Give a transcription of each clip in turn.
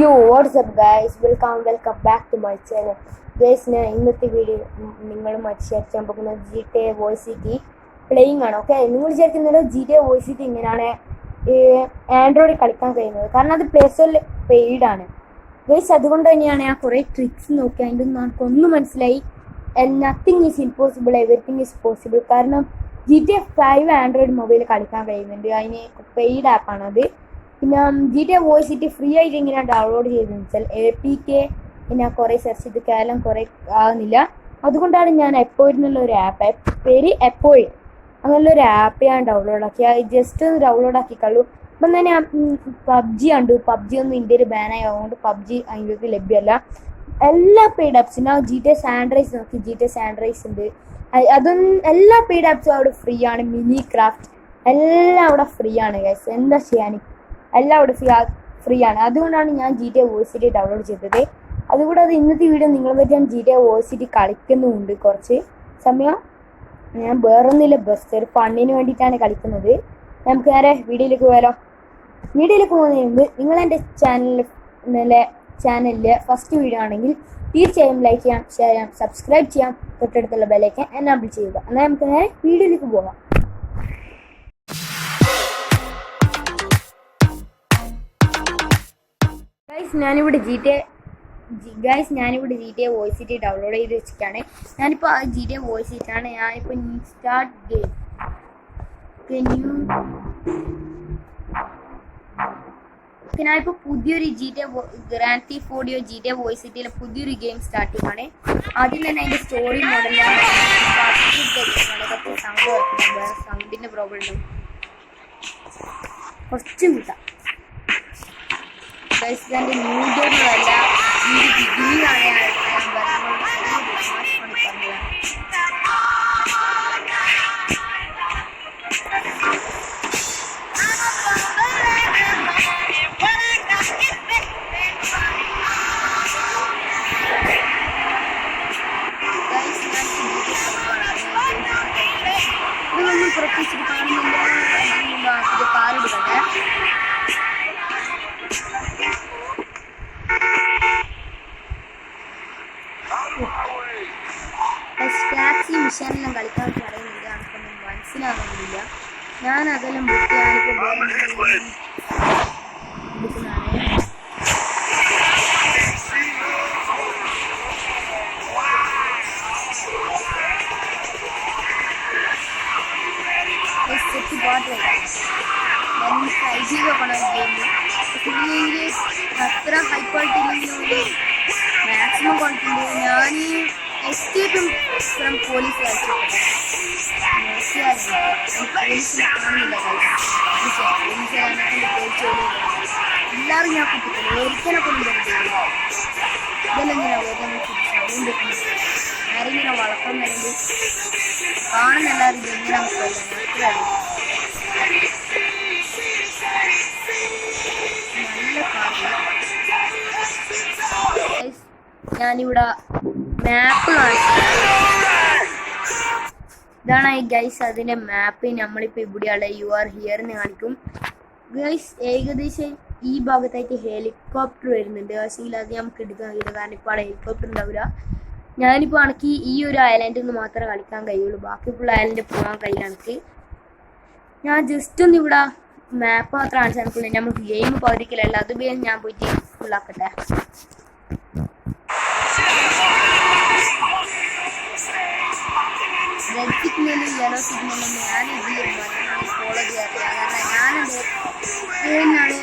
Yo, what's up guys? Welcome back to my channel. Guys, ഞാൻ ഇന്നത്തെ video നിങ്ങളുമായിട്ട് share ചെയ്യാൻ പോകുന്നത് GTA Voice City പ്ലേയിങ് ആണ്. ഓക്കെ, നിങ്ങൾ വിചാരിക്കുന്നത് GTA Voice City ഇങ്ങനെയാണ് ആൻഡ്രോയിഡിൽ കളിക്കാൻ കഴിയുന്നത്, കാരണം അത് പ്ലേ സ്റ്റോറിൽ പെയ്ഡ് ആണ്. ഗൈസ്, അതുകൊണ്ട് തന്നെയാണ് ഞാൻ കുറേ ട്രിക്സ് നോക്കി. അതിൻ്റെ നമുക്കൊന്നും മനസ്സിലായി, nothing is impossible, everything is possible. കാരണം GTA 5 ആൻഡ്രോയിഡ് മൊബൈലിൽ കളിക്കാൻ കഴിയുന്നുണ്ട്. അതിന് പെയ്ഡ് ആപ്പാണ് അത്. പിന്നെ GTA Voice City ഫ്രീ ആയിട്ട് ഇങ്ങനെ ഡൗൺലോഡ് ചെയ്തെന്ന് വെച്ചാൽ APK ഞാൻ കുറേ സെർച്ച് ചെയ്ത് കാലം കുറേ ആകുന്നില്ല. അതുകൊണ്ടാണ് ഞാൻ എപ്പോഴും എന്നുള്ള ഒരു ആപ്പ്, പേര് എപ്പോഴും അങ്ങനെയുള്ളൊരു ആപ്പ് ഞാൻ ഡൗൺലോഡ് ആക്കി. ജസ്റ്റ് ഒന്ന് ഡൗൺലോഡ് ആക്കിക്കള്ളൂ. അപ്പം തന്നെ ഞാൻ PUBG കണ്ടു. PUBG ഒന്നും ഇന്ത്യയിൽ ബാനായി, അതുകൊണ്ട് PUBG അതിലേക്ക് ലഭ്യമല്ല. എല്ലാ പെയ്ഡ് ആപ്സും ഞാൻ GTA സാൻഡ്രൈസ് നോക്കി. GTA സാൻഡ്രൈസ് ഉണ്ട്. അതൊന്നും എല്ലാ പെയ്ഡ് ആപ്സും അവിടെ ഫ്രീ ആണ്. മിനി ക്രാഫ്റ്റ് എല്ലാം അവിടെ ഫ്രീ ആണ് ഗൈസ്. എന്താ ചെയ്യാൻ, എല്ലാം അവിടെ ഫ്രീ ആണ്. അതുകൊണ്ടാണ് ഞാൻ GTA Voice City ഡൗൺലോഡ് ചെയ്തത്. അതുകൂടാതെ ഇന്നത്തെ വീഡിയോ നിങ്ങളെ പറ്റി ഞാൻ GTA Voice City കളിക്കുന്നുമുണ്ട് കുറച്ച് സമയം. ഞാൻ വേറൊന്നുമില്ല, ബസ് ഒരു ഫണ്ണിന് വേണ്ടിയിട്ടാണ് കളിക്കുന്നത്. നമുക്ക് നേരെ വീഡിയോയിലേക്ക് പോയാലോ. വീഡിയോയിലേക്ക് പോകുന്നതിന് മുമ്പ് നിങ്ങൾ എൻ്റെ ചാനലിലെ ഫസ്റ്റ് വീഡിയോ ആണെങ്കിൽ തീർച്ചയായും ലൈക്ക് ചെയ്യാം, ഷെയർ ചെയ്യാം, സബ്സ്ക്രൈബ് ചെയ്യാം, തൊട്ടടുത്തുള്ള ബെല്ലൈക്കൻ എനാബിൾ ചെയ്യുക. എന്നാൽ നമുക്ക് നേരെ വീഡിയോയിലേക്ക് പോകാം. ഞാനിവിടെ GTA Voice City ഡൗൺലോഡ് ചെയ്ത് വെച്ചിട്ടാണ്. ഞാനിപ്പോൾ ആ GTA Voice City ആണ്. ഞാനിപ്പോൾ സ്റ്റാർട്ട് ഗെയിം ഞാനിപ്പോൾ പുതിയൊരു grand thief audio GTA Voice Cityയിലെ പുതിയൊരു ഗെയിം സ്റ്റാർട്ട് ചെയ്യുകയാണ്. ആദ്യം തന്നെ അതിൻ്റെ സ്റ്റോറി മോഡലാണ്. വേറെ സൗണ്ടിൻ്റെ പ്രോബ്ലം ഉണ്ട്, കുറച്ചും കിട്ടാം. ഗൈസിൻ്റെ ന്യൂജോറിനല്ല, ഈ ബിഗിനിങ്ങാണ് ഞാൻ ഇതൊന്നും പ്രത്യേകിച്ചിട്ട് കാണുന്നില്ല. കാറിടുകട്ടെ. ടാക്സി മിഷനെല്ലാം കളിക്കാൻ പറയുന്നുണ്ട്, എനിക്കൊന്നും മനസ്സിലാകുന്നില്ല. ഞാൻ അതെല്ലാം ബുക്ക് ഞാനിപ്പോൾ എടുക്കുന്നതാണ്. പാട്ട് ഐഡിയ പണം ഗെയിം അത്ര ഹൈ ക്വാളിറ്റി ഇല്ലെങ്കിലും മാക്സിമം ക്വാളിറ്റി ഉണ്ട്. ഞാൻ എസ്കേപ്പും ഫ്രം പോലീസ് കളിച്ചിട്ടുണ്ട്. പോലീസിനെ കാണുന്നില്ല, എല്ലാവരും ഞാൻ കുട്ടിക്കില്ല, ഒരിക്കലെ കൊണ്ടും വരുന്നില്ല. ഇതെല്ലാം ഇങ്ങനെ സൗണ്ട് ആരെങ്കിലും വളർത്താൻ വരുന്നത് കാണുന്ന എല്ലാവരും ഇതെങ്ങനെ മനസ്സിലായി. നല്ല കാര്യം. ഞാനിവിടെ മാപ്പ് കാണിച്ചു. ഇതാണ് ഗൈസ് അതിൻ്റെ മാപ്പ്. നമ്മളിപ്പോൾ ഇവിടെയുള്ള യു ആർ ഹിയർ എന്ന് കാണിക്കും ഗൈസ്. ഏകദേശം ഈ ഭാഗത്തായിട്ട് ഹെലികോപ്റ്റർ വരുന്നുണ്ട്. പക്ഷേ അത് നമുക്ക് എടുക്കാൻ കഴിയില്ല, കാരണം ഇപ്പോൾ അവിടെ ഹെലികോപ്റ്റർ ഉണ്ടാവില്ല. ഞാനിപ്പോൾ ആണെങ്കിൽ ഈ ഒരു ഐലൻഡിൽ നിന്ന് മാത്രമേ കളിക്കാൻ കഴിയുള്ളൂ, ബാക്കി ഫുൾ ഐലൻഡിൽ പോകാൻ കഴിയില്ല എനിക്ക്. ഞാൻ ജസ്റ്റ് ഒന്ന് ഇവിടെ മാപ്പ് മാത്രം കാണിച്ചാൽ എനിക്കുള്ളൂ. നമുക്ക് ഗെയിം പകുതിക്കലല്ല, അത് ഞാൻ പോയിട്ട് ഫുള്ളാക്കട്ടെ. റെഡ് സിഗ്നലും യെല്ലോ സിഗ്നലും ഞാൻ ഇതിൽ ഫോളോ ചെയ്യാറില്ല, കാരണം ഞാനത് എന്നാണ്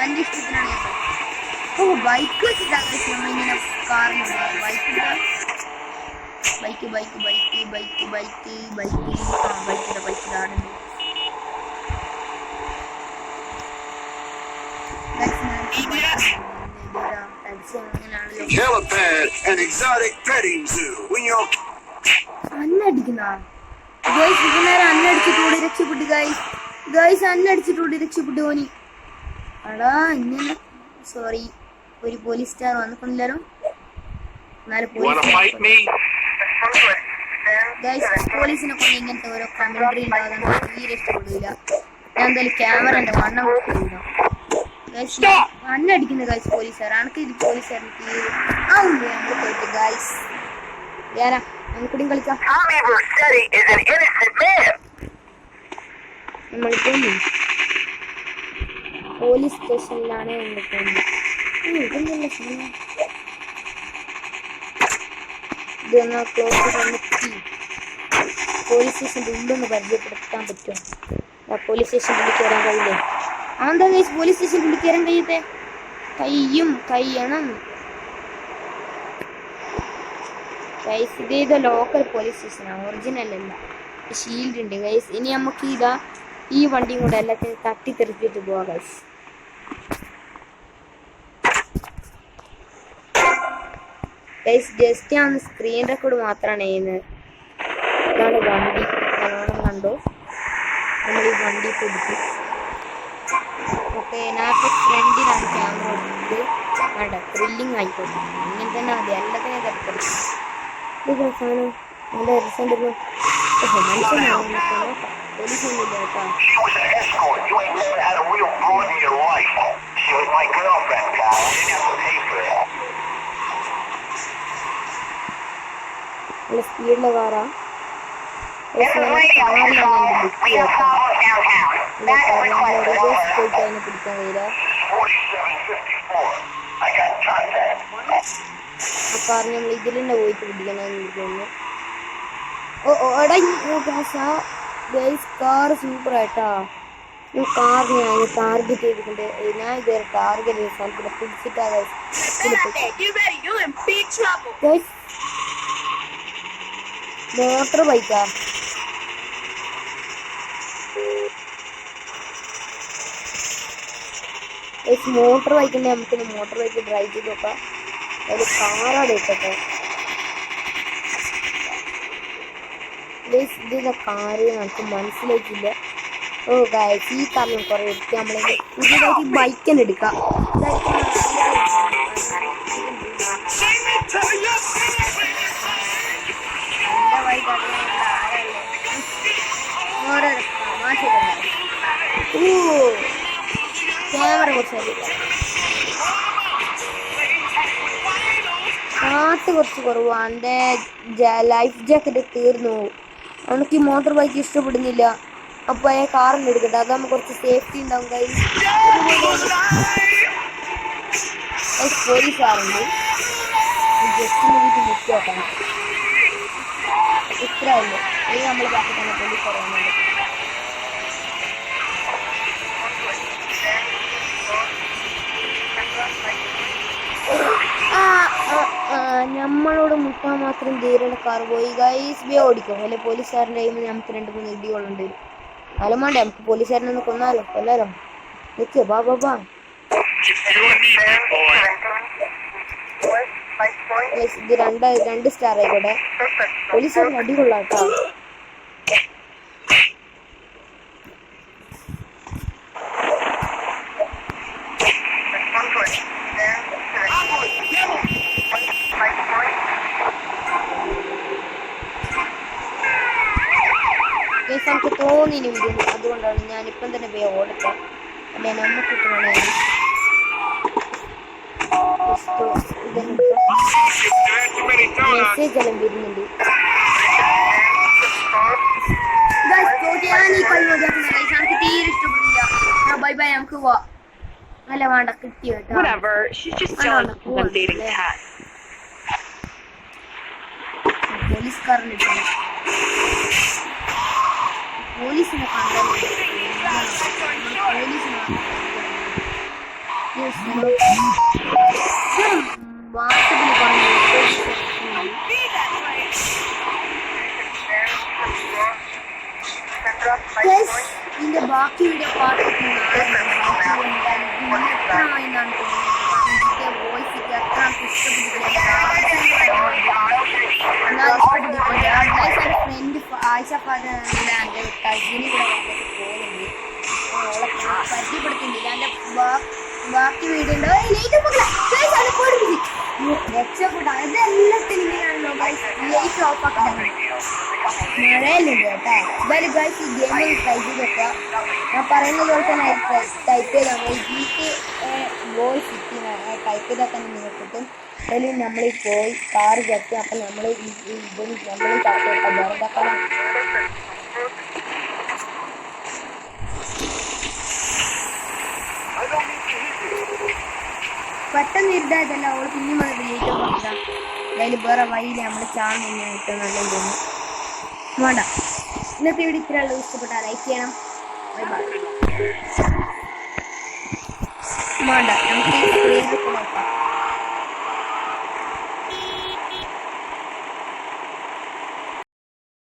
എൻ്റെ ഇഷ്ടത്തിനാണ് ഞാൻ. ബൈക്ക് വെച്ചിട്ടാണ് നമ്മളിങ്ങനെ കാറിനുണ്ട്. ബൈക്കിൻ്റെ ബൈക്കിലാണ്. അന്നടിക്കുന്ന അന്നടിച്ചിട്ടൂടെ രക്ഷപ്പെട്ടു ഗൈസ് അന്നടിച്ചിട്ടൂടെ രക്ഷപ്പെട്ടു പോനി. അടാ ഇങ്ങനെ സോറി, ഒരു പോലീസ് സ്റ്റാർ വന്നിട്ടുണ്ടല്ലോ. എന്നാലും പോലീസിനെ കൊണ്ട് ഇങ്ങനത്തെ ഓരോ കമന്ററി ഉണ്ടാകാൻ തീരെ ഇഷ്ടപ്പെടില്ല. ഞാൻ എന്തായാലും ക്യാമറ വണ്ണം കൊടുക്കില്ല. അന്നടിക്കുന്ന ഗൈസ് പോലീസുകാർ അനക്ക് ഇത് പോലീസുകാരൻ ആവുമ്പോ നമ്മൾ പോയിട്ട് ഗൈസ് ഞാനാ നമുക്കിടും കളിക്കാം. നമ്മളിപ്പോ പോലീസ് സ്റ്റേഷനിലാണ് ഇതൊന്നല്ല ഇതൊന്ന് ക്ലോസ് വന്നിട്ട് പോലീസ് സ്റ്റേഷൻ്റെ ഉള്ളൊന്ന് പരിചയപ്പെടുത്താൻ പറ്റും. പോലീസ് സ്റ്റേഷൻ്റെ ഉള്ളിൽ കയറാൻ കഴിയില്ലേ? അതെന്താ ഗൈസ് പോലീസ് സ്റ്റേഷൻ്റെ ഉള്ളിൽ കയറാൻ കഴിയത്തെ? കഴിയണം ഗൈസ്. ഇതേതോ ലോക്കൽ പോലീസ് സ്റ്റേഷനാണ്, ഒറിജിനൽ അല്ല. ഷീൽഡ് ഉണ്ട് ഗൈസ്. ഇനി നമുക്ക് ഇതാ ഈ വണ്ടിയും കൂടെ എല്ലാത്തിനും തട്ടിത്തെറിച്ചിട്ട് പോവാം ഗൈസ്. ഗൈസ് ജസ്റ്റ് ഞാൻ സ്ക്രീൻ റെക്കോർഡ് മാത്രമാണ് ചെയ്യുന്നത്. ഇതാണ് വണ്ടി, നല്ലോണം കണ്ടോ. നമ്മൾ ഈ വണ്ടി കൊടുക്കും. ഓക്കെ, ഞാൻ ഫ്രണ്ടിലാണ് ക്യാമറ എടുത്തത്. വേണ്ട, ത്രില്ലിങ് ആയിക്കോട്ടെ, ഇങ്ങനെ തന്നെ മതി. എല്ലാത്തിനും തട്ടിത്തെറിക്കും. ഇത് സാധനം നല്ല രസമുണ്ടല്ലോ. മനുഷ്യനാണ് പോലീസൊന്നുമില്ല കേട്ടോ. നല്ല സ്പീഡിലെ കാറാ. പോയിട്ടതിനെ പിടിക്കാൻ കഴിയില്ല. ആ കാറിന് നമ്മൾ ഇതിൽ തന്നെ പോയിട്ട് പിടിക്കണമെന്ന് തോന്നുന്നു. എടാ കാർ സൂപ്പറായിട്ടാ. കാറിനെ അതിന് ടാർഗറ്റ് ചെയ്തിട്ടുണ്ട്. ഞാൻ ഇതുവരെ ടാർഗറ്റ് ചെയ്ത സ്ഥലത്തിന് പിടിച്ചിട്ടാ മോട്ടർ ബൈക്കാ. മോട്ടർ ബൈക്കിന്റെ നമുക്കിന്ന് മോട്ടോർ ബൈക്ക് ഡ്രൈവ് ചെയ്ത് നോക്കാം. അതിൽ കാറാണ് ഇട്ടൊക്കെ. ഇതിന്റെ കാറ് നമുക്ക് മനസ്സിലാക്കില്ല. ഓ ഗൈസ്, ഈ കാറിന് കുറെ എടുത്ത് നമ്മളെ പുതിയതായിട്ട് ബൈക്ക് തന്നെ എടുക്കാം. ക്യാമറ കുറച്ച് കുറവാണ്. എൻ്റെ ലൈഫ് ജാക്കറ്റ് തീർന്നു പോകും. അവനക്ക് ഈ മോട്ടോർ ബൈക്ക് ഇഷ്ടപ്പെടുന്നില്ല. അപ്പോൾ അയാൾ കാറിൽ എടുക്കട്ടെ, അതാകുമ്പോൾ കുറച്ച് സേഫ്റ്റി ഉണ്ടാവും. പോലീസ് കാറുണ്ട്. ജസ്റ്റ് നോക്കിയിട്ട് ബുക്ക് നോക്കാം. ഇത്ര അല്ലേ ഇനി നമ്മൾ ബാക്കി തന്നെ പോലീസ് പറയുന്നുണ്ട്. നമ്മളോട് മുട്ടാൻ മാത്രം ധീരയുടെ കാർ പോയി ഗൈസ്. ബേ ഓടിക്കും അല്ലെ പോലീസുകാരൻ്റെ കയ്യിൽ നിന്ന് നമുക്ക് 2-3 ഇടികളുണ്ട്. അലമാണ്ടേ നമുക്ക് പോലീസുകാരനെ ഒന്ന് കൊല്ലാലോ. നിൽക്കേ ബാ. ഇത് 2 സ്റ്റാർ ആയിക്കോട്ടെ. പോലീസുകാരൻ അടികൊള്ളാട്ടോ. നമുക്ക് തോന്നിന് വിടുന്നു. അതുകൊണ്ടാണ് ഞാനിപ്പം തന്നെ പോയി ഓടട്ടെ. അല്ലെ നമുക്ക് കിട്ടണേ. മെസ്സേജ് എല്ലാം വരുന്നുണ്ട്. ഞാൻ ഈ കളി മതിയാക്കുന്ന എനിക്ക് തീരെ ഇഷ്ടപ്പെടുന്നില്ല. ബൈ നമുക്ക് പോവാം. അല്ല വേണ്ട, കിട്ടി കേട്ടോ. പോലീസുകാരനെ പോലീസിനെ കണ്ടാൽ വാട്സപ്പിൽ പറഞ്ഞു. ഇതിന്റെ ബാക്കി വീഡിയോ പാട്ട് എത്രമായി ഞാൻ തോന്നുന്നത്. വോയിസ് എത്ര ഇഷ്ടപ്പെട്ടിട്ടില്ല. ഫ്രണ്ട് ആഴ്ചപ്പാട് എൻ്റെ കസിന് കൂടെ വന്നിട്ട് പോകുന്നുണ്ട്. അവളെ പരിചയപ്പെടുത്തുന്നില്ല. എൻ്റെ ബാക്കി വീഡിയോ ഉണ്ടോ രക്ഷപ്പെടാ ഇത് എല്ലാത്തിനും ഇങ്ങനെയാണല്ലോ ഗൈസ് ലൈറ്റ് ഓഫ് ആക്കി മഴയിലുണ്ട് കേട്ടോ എന്തായാലും ഗൈസ് ഈ ഗെയിം ട്രൈ ചെയ്ത് വെക്കുക ഞാൻ പറയുന്നത് പോലെ തന്നെ ടൈപ്പ് ചെയ്താൽ മതി ബോയ് സിറ്റി ടൈപ്പ് ചെയ്താൽ തന്നെ നിങ്ങൾക്ക് കിട്ടും അതിൽ നമ്മൾ പോയി കാറ് കയറ്റി അപ്പം നമ്മൾ നമ്മൾ വേറെന്താക്കണം പെട്ടെന്ന് ഇരുതായതല്ല അവൾ പിന്നെയും വന്ന് ഡിലീറ്റ് കൊടുക്കുക അതിൽ വേറെ വഴിയിൽ നമ്മൾ ചാനൽ തന്നെയാണ് ഏറ്റവും നല്ലത് തോന്നുന്നു വേണ്ട ഇന്നത്തെ വീഡിയോ ഇത്രയുള്ളൂ ഇഷ്ടപ്പെട്ടാൽ ലൈക്ക് ചെയ്യണം ബൈ ബൈ വേണ്ട നമുക്ക് നോക്കാം